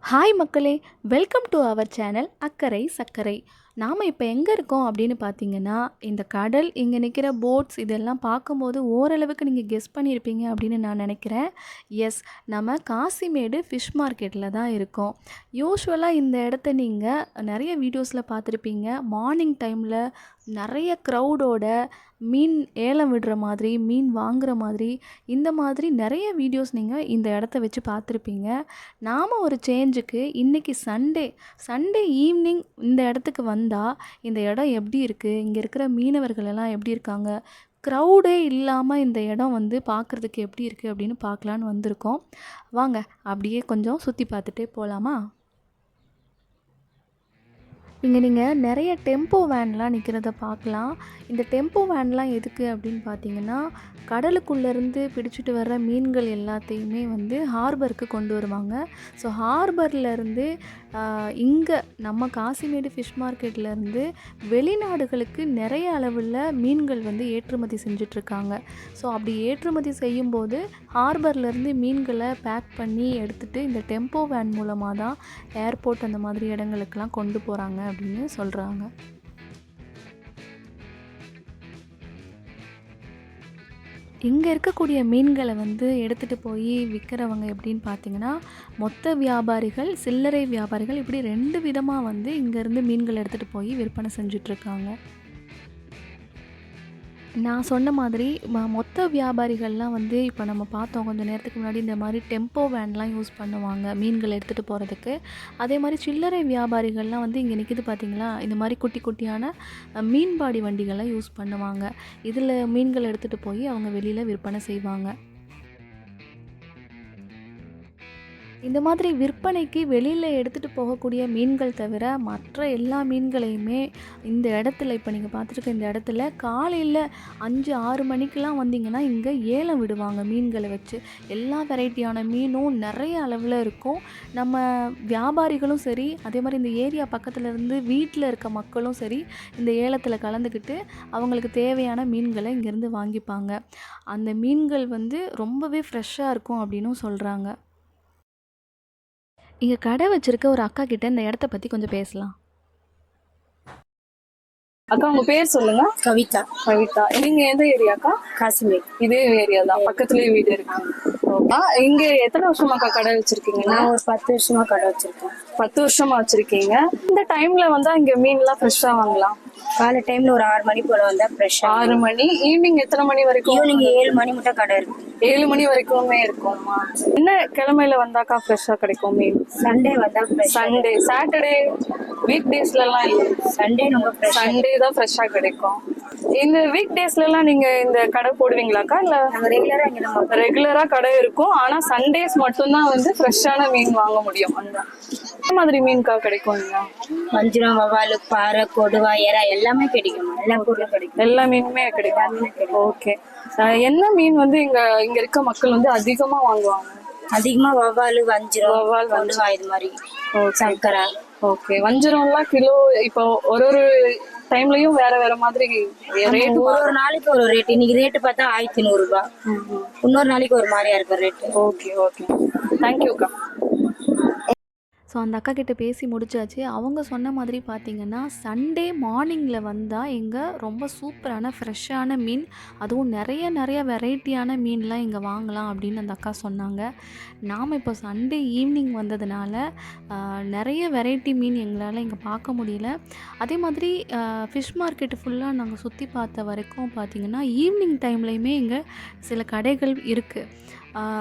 Hi மக்களே, welcome to our channel அக்கறை சக்கரை. நாம் இப்போ எங்கே இருக்கோம் அப்படின்னு பார்த்தீங்கன்னா, இந்த கடல் இங்கே நிற்கிற போட்ஸ் இதெல்லாம் பார்க்கும்போது ஓரளவுக்கு நீங்கள் கெஸ் பண்ணியிருப்பீங்க அப்படின்னு நான் நினைக்கிறேன். எஸ், நம்ம காசிமேடு ஃபிஷ் மார்க்கெட்டில் தான் இருக்கோம். யூஸ்வலாக இந்த இடத்த நீங்கள் நிறைய வீடியோஸில் பார்த்துருப்பீங்க. மார்னிங் டைமில் நிறைய க்ரௌடோட மீன் ஏலம் விடுற மாதிரி, மீன் வாங்குகிற மாதிரி, இந்த மாதிரி நிறைய வீடியோஸ் நீங்கள் இந்த இடத்த வச்சு பார்த்துருப்பீங்க. நாம் ஒரு சேஞ்சுக்கு இன்றைக்கி சண்டே ஈவினிங் இந்த இடத்துக்கு வந்தால் இந்த இடம் எப்படி இருக்குது, இங்கே இருக்கிற மீனவர்கள் எல்லாம் எப்படி இருக்காங்க, க்ரௌடே இல்லாமல் இந்த இடம் வந்து பார்க்குறதுக்கு எப்படி இருக்குது அப்படின்னு பார்க்கலான்னு வந்திருக்கோம். வாங்க அப்படியே கொஞ்சம் சுற்றி பார்த்துட்டே போகலாமா? இங்கே நீங்கள் நிறைய டெம்போ வேன்லாம் நிற்கிறத பார்க்கலாம். இந்த டெம்போ வேன்லாம் எதுக்கு அப்படின்னு பார்த்தீங்கன்னா, கடலுக்குள்ளேருந்து பிடிச்சிட்டு வர்ற மீன்கள் எல்லாத்தையுமே வந்து ஹார்பருக்கு கொண்டு வருவாங்க. ஸோ ஹார்பர்லேருந்து இங்கே நம்ம காசிமேடு ஃபிஷ் மார்க்கெட்லேருந்து வெளிநாடுகளுக்கு நிறைய அளவில் மீன்கள் வந்து ஏற்றுமதி செஞ்சிட்ருக்காங்க. ஸோ அப்படி ஏற்றுமதி செய்யும்போது ஹார்பர்லேருந்து மீன்களை பேக் பண்ணி எடுத்துகிட்டு இந்த டெம்போ வேன் மூலமாக தான் ஏர்போர்ட் அந்த மாதிரி இடங்களுக்கெல்லாம் கொண்டு போகிறாங்க அப்படின்னு சொல்கிறாங்க. இங்கே இருக்கக்கூடிய மீன்களை வந்து எடுத்துகிட்டு போய் விற்கிறவங்க எப்படின்னு பார்த்தீங்கன்னா, மொத்த வியாபாரிகள், சில்லறை வியாபாரிகள், இப்படி 2 விதமாக வந்து இங்கேருந்து மீன்கள் எடுத்துகிட்டு போய் விற்பனை செஞ்சிட்ருக்காங்க. நான் சொன்ன மாதிரி மொத்த வியாபாரிகள்லாம் வந்து இப்போ நம்ம பார்த்தோம் கொஞ்சம் நேரத்துக்கு முன்னாடி, இந்த மாதிரி டெம்போ வேன்லாம் யூஸ் பண்ணுவாங்க மீன்கள் எடுத்துகிட்டு போகிறதுக்கு. அதே மாதிரி சில்லறை வியாபாரிகள்லாம் வந்து இங்கே நிற்கிது பார்த்தீங்களா, இந்த மாதிரி குட்டி குட்டியான மீன்பாடி வண்டிகளை யூஸ் பண்ணுவாங்க. இதில் மீன்கள் எடுத்துகிட்டு போய் அவங்க வெளியில் விற்பனை செய்வாங்க. இந்த மாதிரி விற்பனைக்கு வெளியில் எடுத்துகிட்டு போகக்கூடிய மீன்கள் தவிர மற்ற எல்லா மீன்களையுமே இந்த இடத்துல, இப்போ நீங்கள் பார்த்துருக்க இந்த இடத்துல காலையில் 5-6 மணிக்கெலாம் வந்தீங்கன்னா இங்கே ஏலம் விடுவாங்க மீன்களை வச்சு. எல்லா வெரைட்டியான மீனும் நிறைய அளவில் இருக்கும். நம்ம வியாபாரிகளும் சரி, அதே மாதிரி இந்த ஏரியா பக்கத்தில் இருந்து வீட்டில் இருக்க மக்களும் சரி, இந்த ஏலத்தில் கலந்துக்கிட்டு அவங்களுக்கு தேவையான மீன்களை இங்கேருந்து வாங்கிப்பாங்க. அந்த மீன்கள் வந்து ரொம்பவே ஃப்ரெஷ்ஷாக இருக்கும் அப்படின்னும் சொல்கிறாங்க. இங்கே கடை வச்சிருக்க ஒரு அக்கா கிட்ட இந்த இடத்த பற்றி கொஞ்சம் பேசலாம். அக்கா, உங்க பேர் சொல்லுங்க. கவிதா. கவிதா, நீங்க எந்த ஏரியாக்கா? காசிமேட். இதே ஏரியா தான், பக்கத்துலயே வீடு இருக்கு. இங்க எத்தனை வருஷமாக்கா கடை வச்சிருக்கீங்க? நான் ஒரு 10 வருஷமா கடை வச்சிருக்கேன். 10 வருஷமா வச்சிருக்கீங்க. இந்த டைம்ல வந்தா இங்க மீன் எல்லாம் ஃப்ரெஷ்ஷா வாங்கலாம். காலை டைம்ல ஒரு 6 மணி போல வந்தா ஃப்ரெஷ்ஷா. 6 மணி. ஈவினிங் எத்தனை மணி வரைக்கும்? ஈவினிங் 7 மணி மட்டும் கடை இருக்கு. 7 மணி வரைக்குமே இருக்குமா? என்ன கிழமையில வந்தாக்கா ஃப்ரெஷ்ஷா கிடைக்கும் மீன்? சண்டே வந்தா சண்டே, சாட்டர்டே, வீக் டேஸ்ல எல்லாம் இல்லை. சண்டே ரொம்ப சண்டே தான் ஃப்ரெஷ்ஷா கிடைக்கும். இந்த வீக் டேஸ்ல எல்லாம் நீங்க இந்த கடை போடுவீங்களாக்கா? இல்ல நாங்க ரெகுலரா இங்க நம்ம ரெகுலரா கடை இருக்கும், ஆனா சண்டேஸ் மட்டும்தான் வந்து ஃப்ரெஷ்ஷான மீன் வாங்க முடியும். அந்த மாதிரி மீன்கா கிடைக்கும் இங்க? வஞ்சிரம், வவாலு, பாறை, கொடுவா, எறா எல்லாமே கிடைக்கும். எல்லா பொருளும் கிடைக்கும். எல்லா மீனுமே கிடைக்கும். ஓகே. என்ன மீன் வந்து இங்க இருக்க மக்கள் வந்து அதிகமா வாங்குவாங்க? அதிகமா வவாலு, வஞ்சிரம், வவ்வால், கொடுவா, இது மாதிரி சங்கரா. ஓகே. வஞ்சிரம்லாம் கிலோ இப்போ ஒரு டைம்லயும் வேற வேற மாதிரி ரேட். ஒரு நாளைக்கு ஒரு ரேட். இன்னைக்கு ரேட்டு பார்த்தா 1100 ரூபாய். இன்னொரு நாளைக்கு ஒரு மாதிரியா இருக்கும் ரேட்டு. ஓகே ஓகே, தேங்க்யூக்கா. ஸோ அந்த அக்கா கிட்ட பேசி முடிச்சாச்சு. அவங்க சொன்ன மாதிரி பார்த்திங்கன்னா, சண்டே மார்னிங்கில் வந்தால் இங்கே ரொம்ப சூப்பரான ஃப்ரெஷ்ஷான மீன், அதுவும் நிறைய வெரைட்டியான மீன்லாம் இங்கே வாங்கலாம் அப்படின்னு அந்த அக்கா சொன்னாங்க. நாம் இப்போ சண்டே ஈவினிங் வந்ததுனால நிறைய வெரைட்டி மீன் எங்களால் இங்கே பார்க்க முடியல. அதே மாதிரி ஃபிஷ் மார்க்கெட்டு ஃபுல்லாக நாங்கள் சுற்றி பார்த்த வரைக்கும் பார்த்திங்கன்னா, ஈவினிங் டைம்லையுமே இங்கே சில கடைகள் இருக்குது.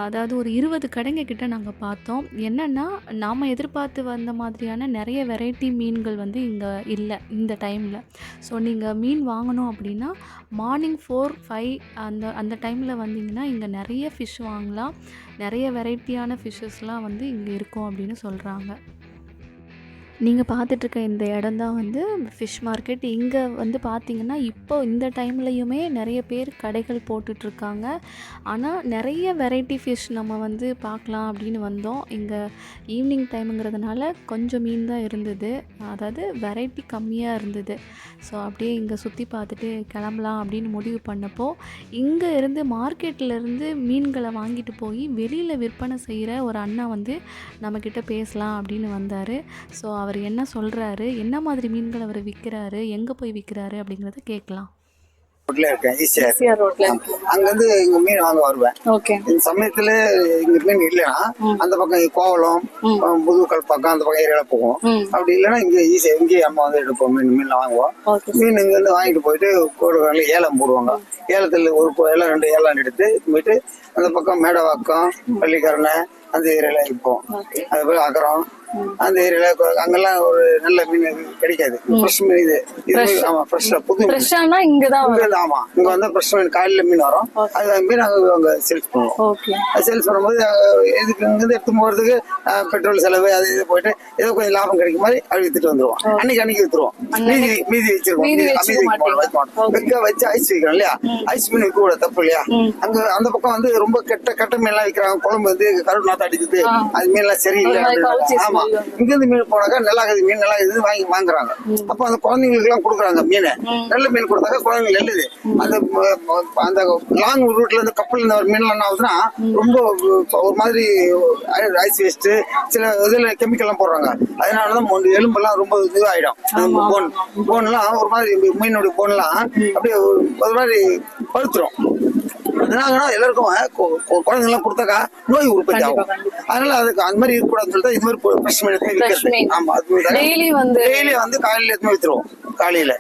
அதாவது ஒரு 20 கடைங்க கிட்ட நாங்கள் பார்த்தோம். என்னென்னா, நாம் எதிர்பார்த்து வந்த மாதிரியான நிறைய வெரைட்டி மீன்கள் வந்து இங்கே இல்லை இந்த டைமில். ஸோ நீங்கள் மீன் வாங்கணும் அப்படின்னா மார்னிங் 4-5 அந்த டைமில் வந்தீங்கன்னா இங்கே நிறைய ஃபிஷ் வாங்கலாம். நிறைய வெரைட்டியான ஃபிஷ்ஷஸ்லாம் வந்து இங்கே இருக்கும் அப்படின்னு சொல்கிறாங்க. நீங்க பார்த்துட்ருக்க இந்த இடம் தான் வந்து ஃபிஷ் மார்க்கெட். இங்க வந்து பார்த்தீங்கன்னா, இப்போ இந்த டைம்லயுமே நெறைய பேர் கடைகள் போட்டுட்ருக்காங்க. ஆனா, நெறைய வெரைட்டி ஃபிஷ் நம்ம வந்து பார்க்கலாம் அப்படின்னு வந்தோம். இங்க ஈவினிங் டைம்ங்கிறதுனால கொஞ்சம் மீன் தான் இருந்தது. அதாவது வெரைட்டி கம்மியா இருந்தது. ஸோ, அப்படியே இங்க சுத்தி பார்த்துட்டு கிளம்பலாம் அப்படின்னு முடிவு பண்ணப்போ, இங்க இருந்து மார்க்கெட்லேருந்து மீன்கள வாங்கிட்டு போய் வெளியில விற்பனை செய்ற ஒரு அண்ணா வந்து நம்மக்கிட்ட பேசலாம் அப்படின்னு வந்தாரு. ஸோ அவர் என்ன சொல்கிறாரு, என்ன மாதிரி மீன்கள் அவர் விற்கிறாரு, எங்கே போய் விற்கிறாரு அப்படிங்கிறத கேட்கலாம். ரோட்ல இருக்கேன் ஈஸியா ஈஸிஆர் ரோட்ல அங்க இருந்து இங்க மீன் வாங்க வருவேன். ஓகே. இந்த சமயத்துல இங்க மீன் இல்லைன்னா அந்த பக்கம் கோவலம் புதுக்கல் பக்கம் அந்த பக்கம் ஏரியால போவோம். அப்படி இல்லைன்னா இங்க ஈஸியா இங்கே அம்மா வந்து எடுப்போம் மீன்லாம் வாங்குவோம். மீன் இங்க இருந்து வாங்கிட்டு போயிட்டு கோடுகளில் ஏலம் போடுவாங்க. ஏலத்துல ஒரு ஏலம் 2 ஏலம் எடுத்து போயிட்டு அந்த பக்கம் மேடவாக்கம் பள்ளிக்கரணை அந்த ஏரியால விற்போம். அது போல அகரம் அந்த ஏரியால அங்கெல்லாம் ஒரு நல்ல மீன் கிடைக்காது. ஃப்ரெஷ் மீன் இது ஆமா ஃப்ரெஷ்ஷா புது ஃப்ரெஷ்ஷானா இங்கதான் ஆமா இங்க வந்து ஃப்ரெஷ் மீன் காலையில மீன் வரும். அது மீன் அங்க சேல்ஸ் பண்ணுவோம். ஓகே. சேல்ஸ் பண்ணும்போது இதுக்கு இங்கிருந்து எடுத்து போறதுக்கு பெட்ரோல் செலவு அது இது போயிட்டு ஏதோ கொஞ்சம் லாபம் கிடைக்கும் மாதிரி அப்படி வித்துட்டு வந்துருவோம். அன்னைக்கு வித்துருவோம். மீதி வச்சிருக்கோம். வெக்க வச்சு ஐஸ் வைக்கிறோம் இல்லையா, ஐஸ் மீன் விற்க கூட தப்பு இல்லையா. அங்க அந்த பக்கம் வந்து ரொம்ப கெட்ட மீன் எல்லாம் விற்கிறாங்க. குழம்பு வந்து கருவு நாத்த அடிக்குது, அது மீன் எல்லாம் சரியில்லை. ஆமா இங்க இருந்து மீன் போனாக்கா நல்லா மீன் நல்லா இது வாங்குறாங்க. அப்ப அந்த குழந்தைங்களுக்கு எல்லாம் கொடுக்குறாங்க மீன். நல்ல மீன் கொடுத்தாக்கா குழந்தைங்க நல்லது. அந்த லாங் ரூட்ல இருந்து கப்பல் இந்த மீன் என்ன ஆகுதுன்னா ரொம்ப ஒரு மாதிரி ஐஸ் வேஸ்ட் சில இதுல கெமிக்கல் எல்லாம் போடுறாங்க. அதனாலதான் எலும்பெல்லாம் ரொம்ப இதுவாயிடும். போன் எல்லாம் ஒரு மாதிரி மீனுடைய போன் எல்லாம் அப்படியே ஒரு மாதிரி பழுத்துரும். அதனால எல்லாருக்கும் குழந்தைங்க எல்லாம் கொடுத்தாக்கா நோய் உற்பத்தி ஆகும். அதனால அதுக்கு அந்த மாதிரி இருக்கக்கூடாதுன்னு சொல்லிட்டு இது மாதிரி ஃப்ரெஷ் மீன் ஆமா டெய்லி வந்து காலையில எடுத்து வித்துருவோம். காலையில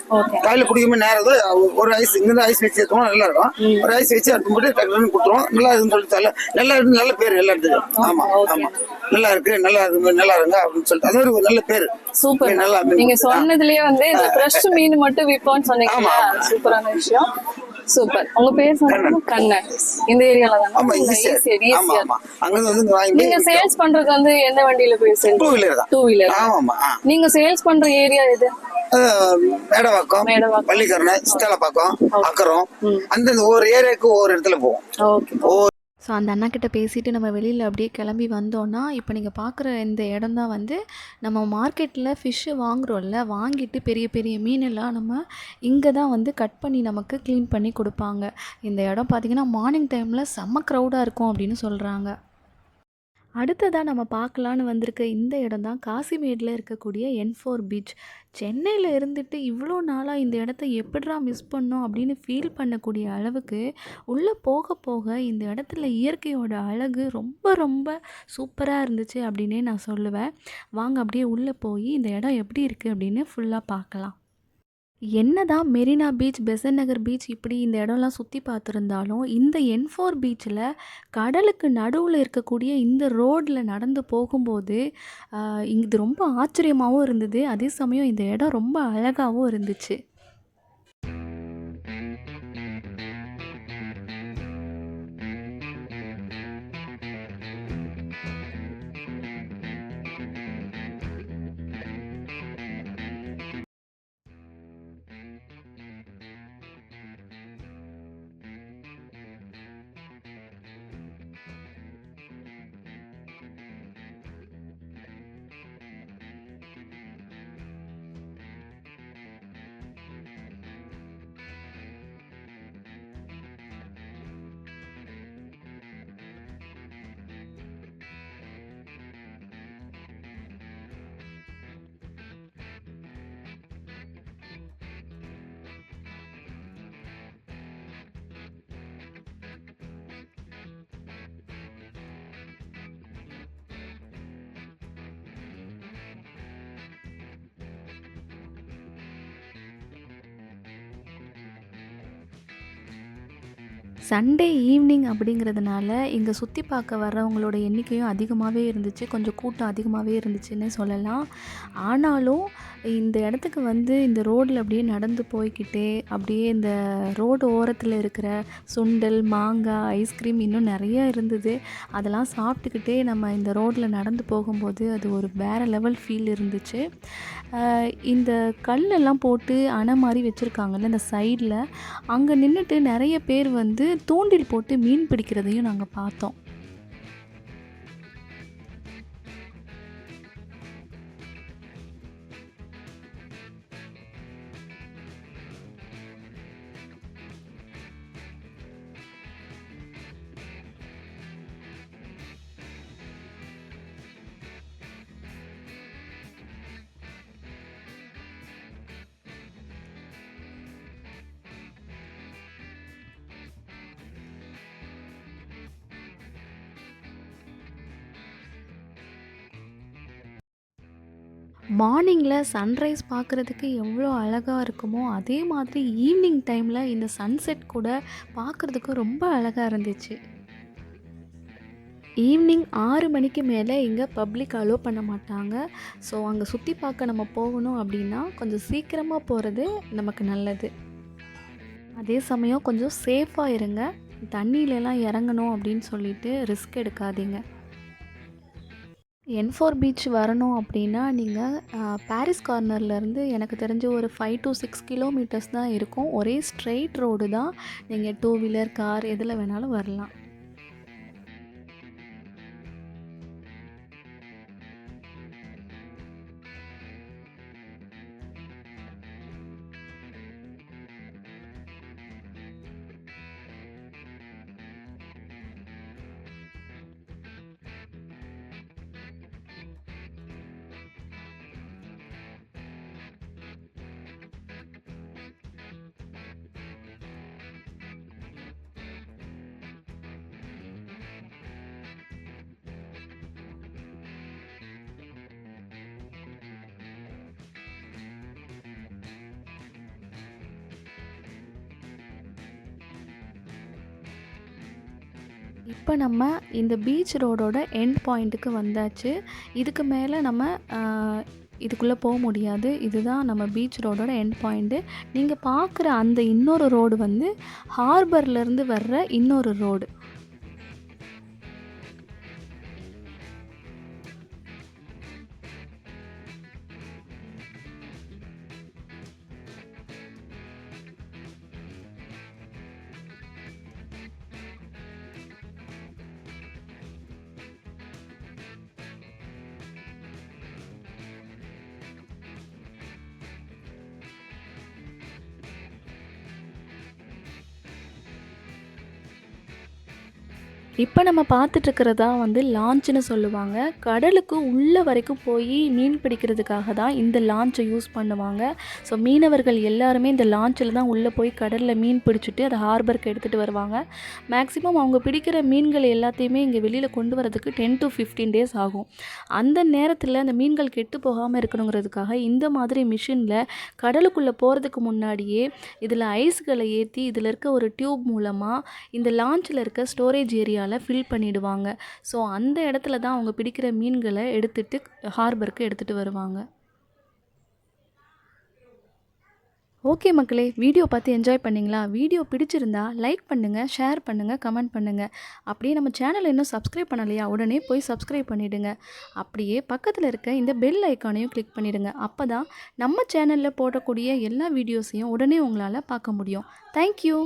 பிடிக்கும்போது நேரம் ஒரு ஐஸ் இங்கிருந்து ஐஸ் வச்சு எடுத்தோம் நல்லா இருக்கும். ஒரு ஐஸ் வச்சு எடுத்து போட்டு டக்குன்னு கொடுத்துருவோம். நல்லா இருக்குன்னு சொல்லிட்டு நல்லா இருக்கு நல்ல பேர் எல்லா இடத்துக்கும். ஆமா ஆமா நல்லா இருக்கு நல்லா இருங்க அப்படின்னு சொல்லிட்டு அது ஒரு நல்ல பேரு. சூப்பர். நல்லா நீங்க சொன்னதுலயே வந்து இந்த ஃப்ரெஷ் மீன் மட்டும் விற்போம்னு சொன்னீங்க. சூப்பரான விஷயம். சூப்பர். உங்க பேர் சொன்னீங்க கண்ணன். இந்த ஏரியால தான். ஆமா ஆமா அங்க வந்து வாங்கி நீங்க சேல்ஸ் பண்றது வந்து எந்த வண்டியில போய் சேல்ஸ்? 2 வீலர் தான். 2 வீலர். ஆமா நீங்க சேல்ஸ் பண்ற ஏரியா எது? மேடவாக்கம் பள்ளிக்கரணை சித்தாலப்பாக்கம் அக்கரம் அந்தந்த ஒவ்வொரு ஏரியாவுக்கு ஒவ்வொரு இடத்துல போவோம். ஓகே. ஸோ அந்த அண்ணாக்கிட்ட பேசிவிட்டு நம்ம வெளியில் அப்படியே கிளம்பி வந்தோன்னா, இப்போ நீங்கள் பார்க்குற இந்த இடம் தான் வந்து நம்ம மார்க்கெட்டில் ஃபிஷ்ஷு வாங்குகிறோம்ல, வாங்கிட்டு பெரிய பெரிய மீனெல்லாம் நம்ம இங்கே தான் வந்து கட் பண்ணி நமக்கு க்ளீன் பண்ணி கொடுப்பாங்க. இந்த இடம் பார்த்திங்கன்னா மார்னிங் டைமில் செம்ம க்ரௌடாக இருக்கும் அப்படின்னு சொல்கிறாங்க. அடுத்ததாக நம்ம பார்க்கலான்னு வந்திருக்க இந்த இடம் தான் காசிமேடில் இருக்கக்கூடிய N4 பீச். சென்னையில் இருந்துட்டு இவ்வளோ நாளாக இந்த இடத்த எப்படிரா மிஸ் பண்ணோம் அப்படின்னு ஃபீல் பண்ணக்கூடிய அளவுக்கு உள்ளே போக போக இந்த இடத்துல இயற்கையோட அழகு ரொம்ப ரொம்ப சூப்பராக இருந்துச்சு அப்படின்னே நான் சொல்லுவேன். வாங்க அப்படியே உள்ளே போய் இந்த இடம் எப்படி இருக்குது அப்படின்னு ஃபுல்லாக பார்க்கலாம். என்னதான் மெரினா பீச், பெசன்ட் நகர் பீச் இப்படி இந்த இடம்லாம் சுற்றி பார்த்துருந்தாலும் இந்த N4 பீச்சில் கடலுக்கு நடுவில் இருக்கக்கூடிய இந்த ரோடில் நடந்து போகும்போது இது ரொம்ப ஆச்சரியமாகவும் இருந்தது. அதே சமயம் இந்த இடம் ரொம்ப அழகாகவும் இருந்துச்சு. சண்டே ஈவினிங் அப்படிங்கிறதுனால இங்கே சுற்றி பார்க்க வர்றவங்களோட எண்ணிக்கையும் அதிகமாகவே இருந்துச்சு, கொஞ்சம் கூட்டம் அதிகமாகவே இருந்துச்சுன்னே சொல்லலாம். ஆனாலும் இந்த இடத்துக்கு வந்து இந்த ரோடில் அப்படியே நடந்து போய்க்கிட்டே அப்படியே இந்த ரோடு ஓரத்தில் இருக்கிற சுண்டல், மாங்காய், ஐஸ்கிரீம் இன்னும் நிறைய இருந்தது. அதெல்லாம் சாப்பிட்டுக்கிட்டே நம்ம இந்த ரோட்டில் நடந்து போகும்போது அது ஒரு வேறு லெவல் ஃபீல் இருந்துச்சு. இந்த கல்லெல்லாம் போட்டு அணை மாதிரி வச்சுருக்காங்கல்ல இந்த சைடில், அங்கே நின்றுட்டு நிறைய பேர் வந்து தூண்டில் போட்டு மீன் பிடிக்கிறதையும் நாங்கள் பார்த்தோம். மார்னிங்கில் சன்ரைஸ் பார்க்குறதுக்கு எவ்வளோ அழகாக இருக்குமோ அதே மாதிரி ஈவினிங் டைமில் இந்த சன்செட் கூட பார்க்குறதுக்கு ரொம்ப அழகாக இருந்துச்சு. ஈவினிங் 6 மணிக்கு மேலே இங்கே பப்ளிக் அலோவ் பண்ண மாட்டாங்க. ஸோ அங்கே சுற்றி பார்க்க நம்ம போகணும் அப்படின்னா கொஞ்சம் சீக்கிரமாக போகிறது நமக்கு நல்லது. அதே சமயம் கொஞ்சம் சேஃபாக இருங்க. தண்ணியிலலாம் இறங்கணும் அப்படின்னு சொல்லிட்டு ரிஸ்க் எடுக்காதீங்க. N4 பீச் வரணும் அப்படின்னா நீங்கள் பாரிஸ் கார்னர்லேருந்து எனக்கு தெரிஞ்ச ஒரு 5 to 6 கிலோமீட்டர்ஸ் தான் இருக்கும். ஒரே ஸ்ட்ரெயிட் ரோடு தான். நீங்கள் 2 வீலர், கார் எதில் வேணாலும் வரலாம். இப்போ நம்ம இந்த பீச் ரோடோட எண்ட் பாயிண்ட்டுக்கு வந்தாச்சு. இதுக்கு மேலே நம்ம இதுக்குள்ளே போக முடியாது. இதுதான் நம்ம பீச் ரோடோட எண்ட் பாயிண்ட்டு. நீங்கள் பார்க்குற அந்த இன்னொரு ரோடு வந்து ஹார்பர்லேருந்து வர்ற இன்னொரு ரோடு. இப்போ நம்ம பார்த்துட்ருக்கிறதா வந்து லான்ச்சுன்னு சொல்லுவாங்க. கடலுக்கு உள்ளே வரைக்கும் போய் மீன் பிடிக்கிறதுக்காக தான் இந்த லான்ச்சை யூஸ் பண்ணுவாங்க. ஸோ மீனவர்கள் எல்லாருமே இந்த லான்ச்சில் தான் உள்ளே போய் கடலில் மீன் பிடிச்சிட்டு அதை ஹார்பருக்கு எடுத்துகிட்டு வருவாங்க. மேக்ஸிமம் அவங்க பிடிக்கிற மீன்கள் எல்லாத்தையுமே இங்கே வெளியில் கொண்டு வரதுக்கு 10 to 15 days ஆகும். அந்த நேரத்தில் அந்த மீன்கள் கெட்டு போகாமல் இருக்கணுங்கிறதுக்காக இந்த மாதிரி மிஷினில் கடலுக்குள்ளே போகிறதுக்கு முன்னாடியே இதில் ஐஸ்களை ஏற்றி இதில் இருக்க ஒரு டியூப் மூலமாக இந்த லான்ச்சில் இருக்க ஸ்டோரேஜ் ஏரியாவில் ஃபில் பண்ணிடுவாங்க. ஸோ அந்த இடத்துல தான் அவங்க பிடிக்கிற மீன்களை எடுத்துகிட்டு ஹார்பருக்கு எடுத்துகிட்டு வருவாங்க. ஓகே மக்களே, வீடியோ பார்த்து என்ஜாய் பண்ணிங்களா? வீடியோ பிடிச்சிருந்தா லைக் பண்ணுங்கள், ஷேர் பண்ணுங்கள், கமெண்ட் பண்ணுங்கள். அப்படியே நம்ம சேனலை இன்னும் சப்ஸ்கிரைப் பண்ணலையா? உடனே போய் சப்ஸ்கிரைப் பண்ணிவிடுங்க. அப்படியே பக்கத்தில் இருக்க இந்த பெல் ஐக்கானையும் கிளிக் பண்ணிவிடுங்க. அப்போ தான் நம்ம சேனலில் போடக்கூடிய எல்லா வீடியோஸையும் உடனே உங்களால் பார்க்க முடியும். தேங்க்யூ.